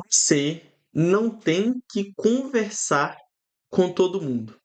Você não tem que conversar com todo mundo.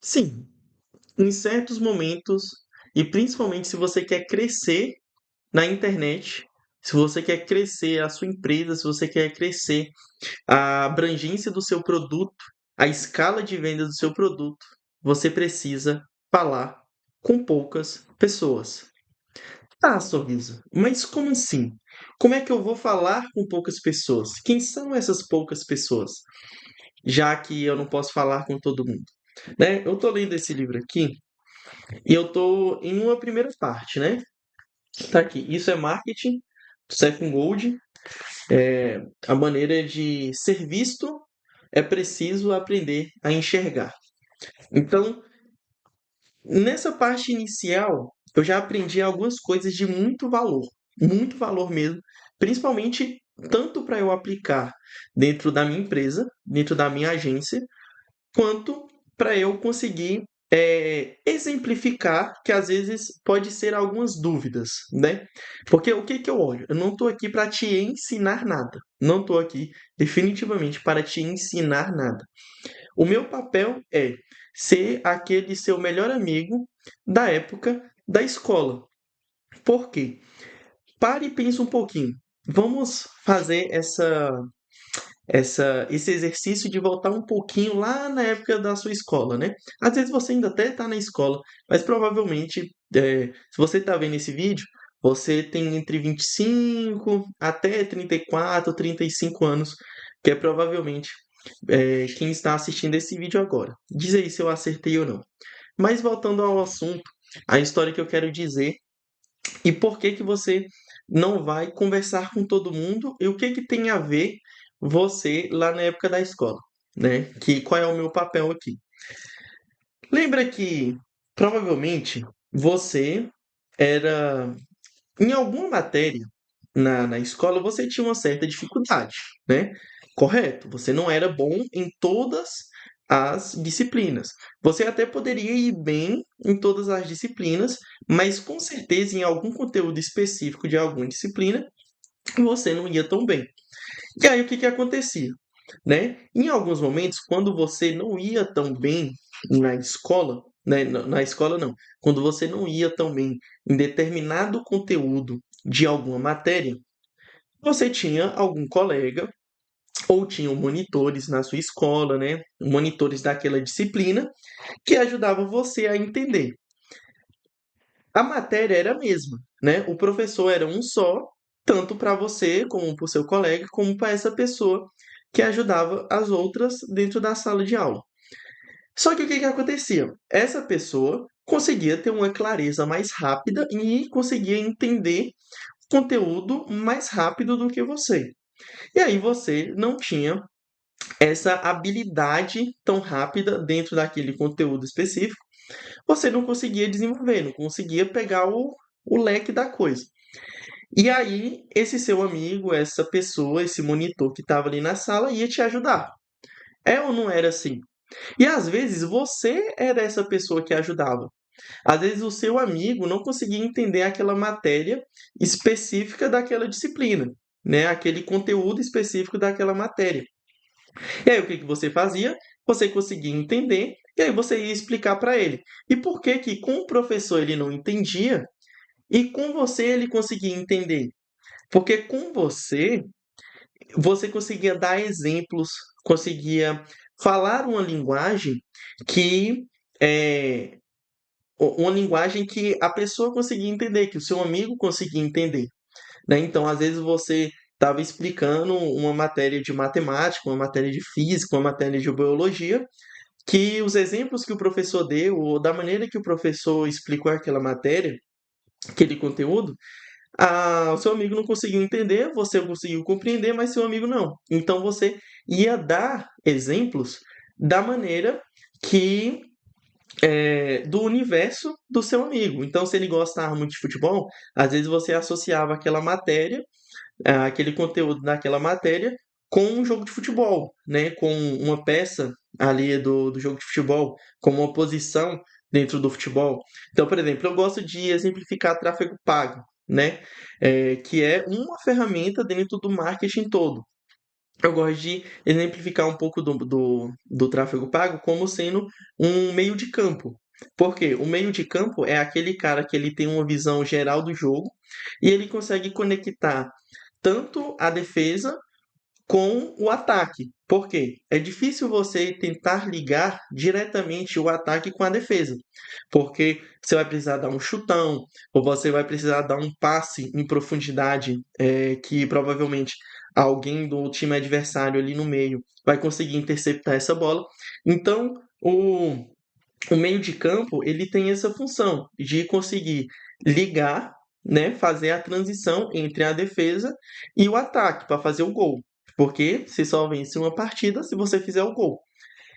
Sim, em certos momentos, e principalmente se você quer crescer na internet, se você quer crescer a sua empresa, se você quer crescer a abrangência do seu produto, a escala de venda do seu produto, você precisa falar com poucas pessoas. Ah, Sorriso, mas como assim? Como é que eu vou falar com poucas pessoas? Quem são essas poucas pessoas? Já que eu não posso falar com todo mundo, né? Eu tô lendo esse livro aqui e eu tô em uma primeira parte, né? Tá aqui. Isso é marketing, Stephen Gold. A maneira de ser visto é preciso aprender a enxergar. Então, nessa parte inicial, eu já aprendi algumas coisas de muito valor mesmo, principalmente tanto para eu aplicar dentro da minha empresa, dentro da minha agência, quanto para eu conseguir exemplificar que às vezes pode ser algumas dúvidas, né? Porque o que que eu olho? Eu não estou aqui para te ensinar nada. Não estou aqui definitivamente para te ensinar nada. O meu papel é ser aquele seu melhor amigo da época da escola. Por quê? Pare e pense um pouquinho. Vamos fazer esse exercício de voltar um pouquinho lá na época da sua escola, né? Às vezes você ainda até está na escola, mas provavelmente, se você está vendo esse vídeo, você tem entre 25 até 34, 35 anos, que é provavelmente quem está assistindo esse vídeo agora. Diz aí se eu acertei ou não. Mas voltando ao assunto, a história que eu quero dizer e por que que você não vai conversar com todo mundo e o que que tem a ver você lá na época da escola, né? Que qual é o meu papel aqui? Lembra que provavelmente você era em alguma matéria na escola você tinha uma certa dificuldade, né? Correto? Você não era bom em todas as disciplinas. Você até poderia ir bem em todas as disciplinas, mas com certeza em algum conteúdo específico de alguma disciplina você não ia tão bem. E aí o que que acontecia? Né? Em alguns momentos, quando você não ia tão bem na escola, né? Na escola não, quando você não ia tão bem em determinado conteúdo de alguma matéria, você tinha algum colega ou tinham monitores na sua escola, né? Monitores daquela disciplina que ajudavam você a entender. A matéria era a mesma, né? O professor era um só, tanto para você, como para o seu colega, como para essa pessoa que ajudava as outras dentro da sala de aula. Só que o que que acontecia? Essa pessoa conseguia ter uma clareza mais rápida e conseguia entender o conteúdo mais rápido do que você. E aí você não tinha essa habilidade tão rápida dentro daquele conteúdo específico, você não conseguia desenvolver, não conseguia pegar o leque da coisa. E aí, esse seu amigo, essa pessoa, esse monitor que estava ali na sala ia te ajudar. É ou não era assim? E às vezes você era essa pessoa que ajudava. Às vezes o seu amigo não conseguia entender aquela matéria específica daquela disciplina, né? Aquele conteúdo específico daquela matéria. E aí o que que você fazia? Você conseguia entender e aí você ia explicar para ele. E por que que com o professor ele não entendia e com você ele conseguia entender? Porque com você, você conseguia dar exemplos, conseguia falar uma linguagem que é uma linguagem que a pessoa conseguia entender, que o seu amigo conseguia entender, né? Então, às vezes você estava explicando uma matéria de matemática, uma matéria de física, uma matéria de biologia, que os exemplos que o professor deu, ou da maneira que o professor explicou aquela matéria, aquele conteúdo, o seu amigo não conseguiu entender, você conseguiu compreender, mas seu amigo não. Então você ia dar exemplos da maneira que do universo do seu amigo. Então, se ele gostava muito de futebol, às vezes você associava aquela matéria, aquele conteúdo daquela matéria, com um jogo de futebol, né? Com uma peça ali do jogo de futebol, como uma posição dentro do futebol. Então, por exemplo, eu gosto de exemplificar tráfego pago, né? Que é uma ferramenta dentro do marketing todo. eu gosto de exemplificar um pouco do tráfego pago como sendo um meio de campo. Porque o meio de campo é aquele cara que ele tem uma visão geral do jogo e ele consegue conectar tanto a defesa com o ataque. Por quê? É difícil você tentar ligar diretamente o ataque com a defesa, porque você vai precisar dar um chutão, ou você vai precisar dar um passe em profundidade, que provavelmente alguém do time adversário ali no meio vai conseguir interceptar essa bola. Então, o meio de campo ele tem essa função de conseguir ligar, né, fazer a transição entre a defesa e o ataque para fazer o gol. Porque você só vence uma partida se você fizer o gol.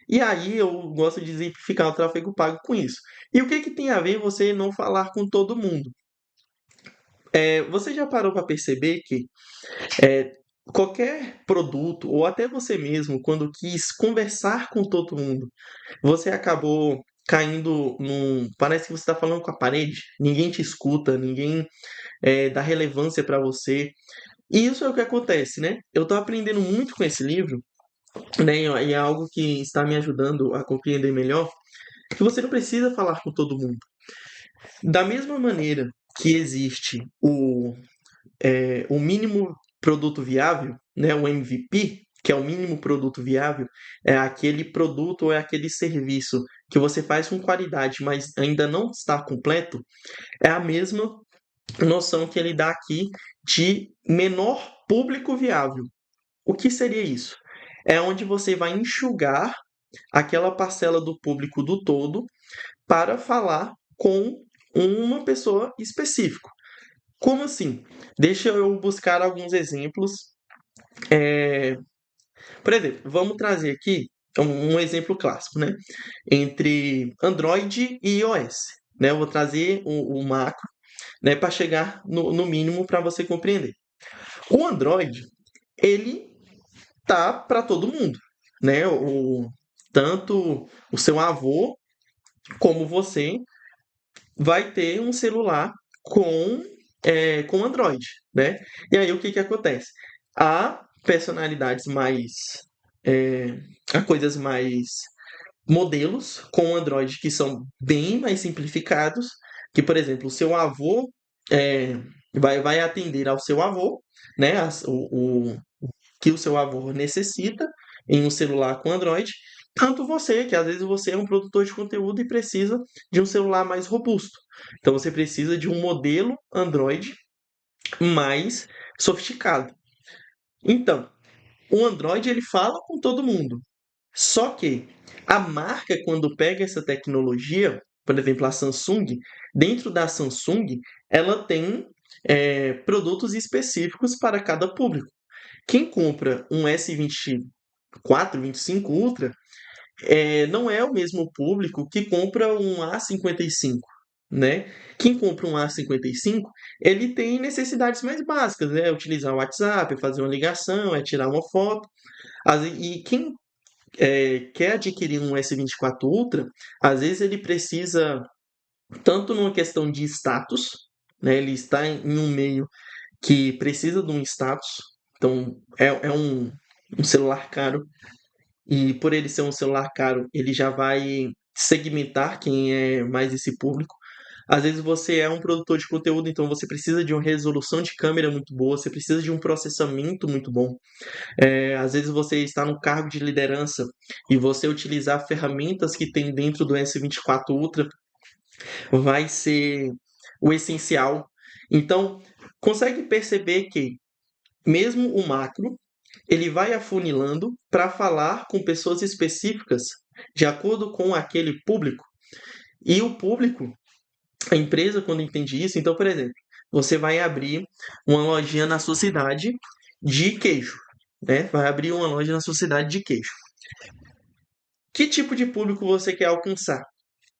E aí eu gosto de exemplificar o tráfego pago com isso. E o que, que tem a ver você não falar com todo mundo? Você já parou para perceber que é, qualquer produto, ou até você mesmo, quando quis conversar com todo mundo, você acabou caindo num. Parece que você está falando com a parede, ninguém te escuta, ninguém dá relevância para você. E isso é o que acontece, né? Eu estou aprendendo muito com esse livro, né? E é algo que está me ajudando a compreender melhor, que você não precisa falar com todo mundo. Da mesma maneira que existe o mínimo produto viável, né, o MVP, que é o mínimo produto viável, é aquele produto ou é aquele serviço que você faz com qualidade, mas ainda não está completo, é a mesma noção que ele dá aqui de menor público viável. O que seria isso? É onde você vai enxugar aquela parcela do público do todo para falar com uma pessoa específica. Como assim? Deixa eu buscar alguns exemplos. É, Por exemplo, vamos trazer aqui um exemplo clássico, né? Entre Android e iOS. Né? Eu vou trazer o macro, né, para chegar no mínimo para você compreender. O Android, ele tá para todo mundo, né? Tanto o seu avô como você vai ter um celular com Android, né? E aí o que que acontece? Há personalidades mais, é, há coisas mais modelos com Android que são bem mais simplificados, que por exemplo o seu avô é, vai atender ao seu avô, né? O que o seu avô necessita em um celular com Android, tanto você, que às vezes você é um produtor de conteúdo e precisa de um celular mais robusto. Então você precisa de um modelo Android mais sofisticado. Então, o Android ele fala com todo mundo. Só que a marca quando pega essa tecnologia, por exemplo, a Samsung, dentro da Samsung, ela tem produtos específicos para cada público. Quem compra um S24, 25 Ultra não é o mesmo público que compra um A55, né? Quem compra um A55, ele tem necessidades mais básicas, né? Utilizar o WhatsApp, fazer uma ligação, tirar uma foto. E quem quer adquirir um S24 Ultra, às vezes ele precisa, tanto numa questão de status, né? Ele está em um meio que precisa de um status, então é um celular caro, e por ele ser um celular caro, ele já vai segmentar quem é mais esse público. Às vezes você é um produtor de conteúdo, então você precisa de uma resolução de câmera muito boa, você precisa de um processamento muito bom. Às vezes você está no cargo de liderança e você utilizar ferramentas que tem dentro do S24 Ultra vai ser o essencial. Então, consegue perceber que mesmo o macro, ele vai afunilando para falar com pessoas específicas de acordo com aquele público. E o público, a empresa, quando entende isso, então, por exemplo, você vai abrir uma lojinha na sua cidade de queijo, né? Vai abrir uma loja na sua cidade de queijo. Que tipo de público você quer alcançar?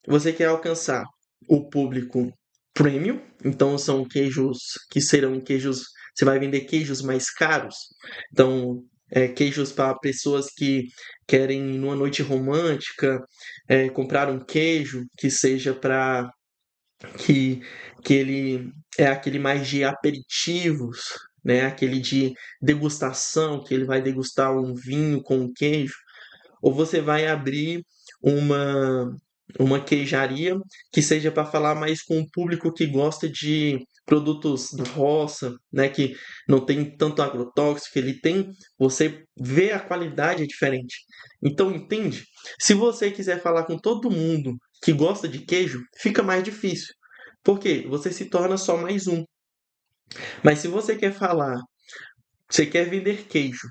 Você quer alcançar o público premium, então são queijos que serão queijos, você vai vender queijos mais caros, então queijos para pessoas que querem numa noite romântica comprar um queijo que seja para que, que ele é aquele mais de aperitivos, né? Aquele de degustação, que ele vai degustar um vinho com um queijo, ou você vai abrir uma, uma queijaria que seja para falar mais com o público que gosta de produtos da roça, né, que não tem tanto agrotóxico, ele tem, você vê a qualidade é diferente. Então, entende? Se você quiser falar com todo mundo que gosta de queijo, fica mais difícil. Porque você se torna só mais um. Mas se você quer falar, você quer vender queijo,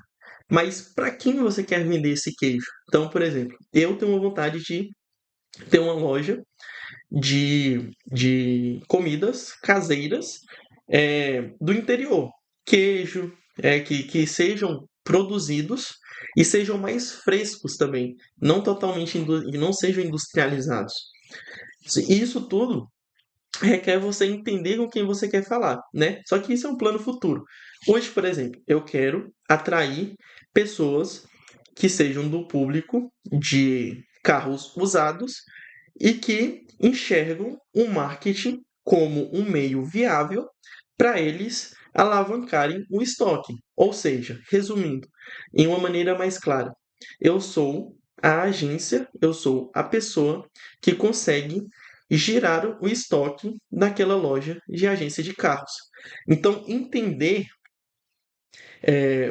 mas para quem você quer vender esse queijo? Então, por exemplo, eu tenho uma vontade de ter uma loja de comidas caseiras do interior. Queijo, que sejam produzidos e sejam mais frescos também, não totalmente não sejam industrializados. Isso tudo requer você entender com quem você quer falar, né? Só que isso é um plano futuro. Hoje, por exemplo, eu quero atrair pessoas que sejam do público de carros usados e que enxergam o marketing como um meio viável para eles alavancarem o estoque. Ou seja, resumindo, em uma maneira mais clara, eu sou a agência, eu sou a pessoa que consegue girar o estoque daquela loja de agência de carros. Então, entender,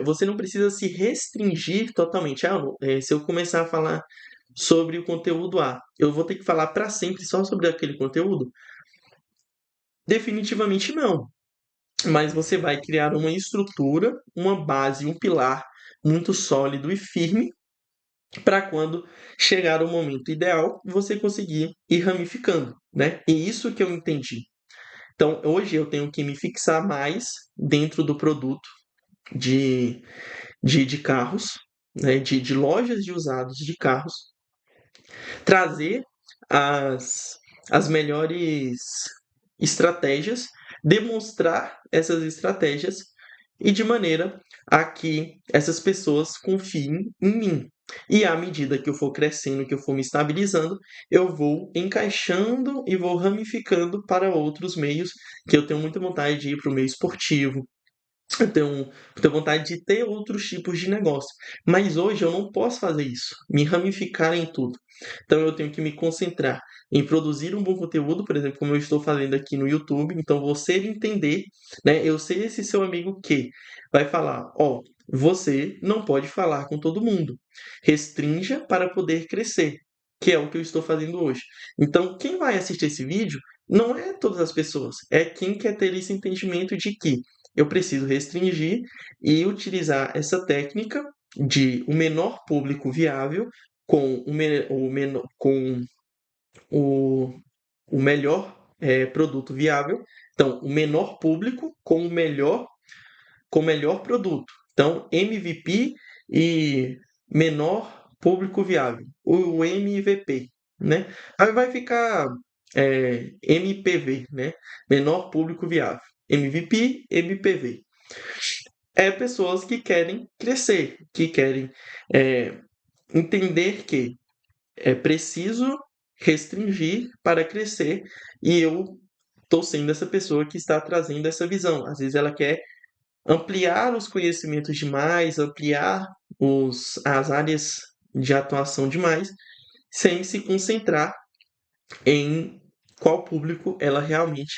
você não precisa se restringir totalmente. Se eu começar a falar sobre o conteúdo A, eu vou ter que falar para sempre só sobre aquele conteúdo? Definitivamente não. Mas você vai criar uma estrutura, uma base, um pilar muito sólido e firme para quando chegar o momento ideal, você conseguir ir ramificando, né? E isso que eu entendi. Então, hoje eu tenho que me fixar mais dentro do produto de, de carros, né? De lojas de usados de carros, trazer as, as melhores estratégias, demonstrar essas estratégias e de maneira a que essas pessoas confiem em mim. E à medida que eu for crescendo, que eu for me estabilizando, eu vou encaixando e vou ramificando para outros meios, que eu tenho muita vontade de ir para o meio esportivo, eu tenho vontade de ter outros tipos de negócio. Mas hoje eu não posso fazer isso, me ramificar em tudo. Então eu tenho que me concentrar em produzir um bom conteúdo, por exemplo, como eu estou fazendo aqui no YouTube. Então você entender, né? Eu ser esse seu amigo que vai falar, ó, você não pode falar com todo mundo. Restrinja para poder crescer, que é o que eu estou fazendo hoje. Então quem vai assistir esse vídeo não é todas as pessoas, é quem quer ter esse entendimento de que eu preciso restringir e utilizar essa técnica de o menor público viável com o, o melhor produto viável. Então, o menor público com o melhor produto. Então, MVP e menor público viável. O MVP, né? Aí vai ficar MPV, né? Menor público viável. MVP, MPV. Pessoas que querem crescer, que querem é, entender que é preciso restringir para crescer e eu estou sendo essa pessoa que está trazendo essa visão. Às vezes ela quer ampliar os conhecimentos demais, ampliar as áreas de atuação demais, sem se concentrar em qual público ela realmente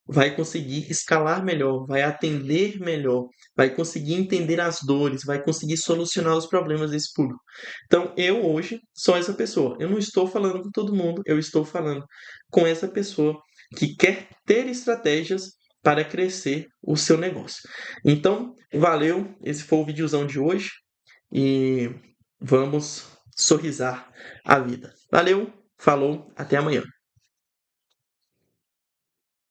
vai conseguir escalar melhor, vai atender melhor, vai conseguir entender as dores, vai conseguir solucionar os problemas desse público. Então, eu hoje sou essa pessoa. Eu não estou falando com todo mundo, eu estou falando com essa pessoa que quer ter estratégias para crescer o seu negócio. Então, valeu, esse foi o videozão de hoje e vamos sorrisar a vida. Valeu, falou, até amanhã.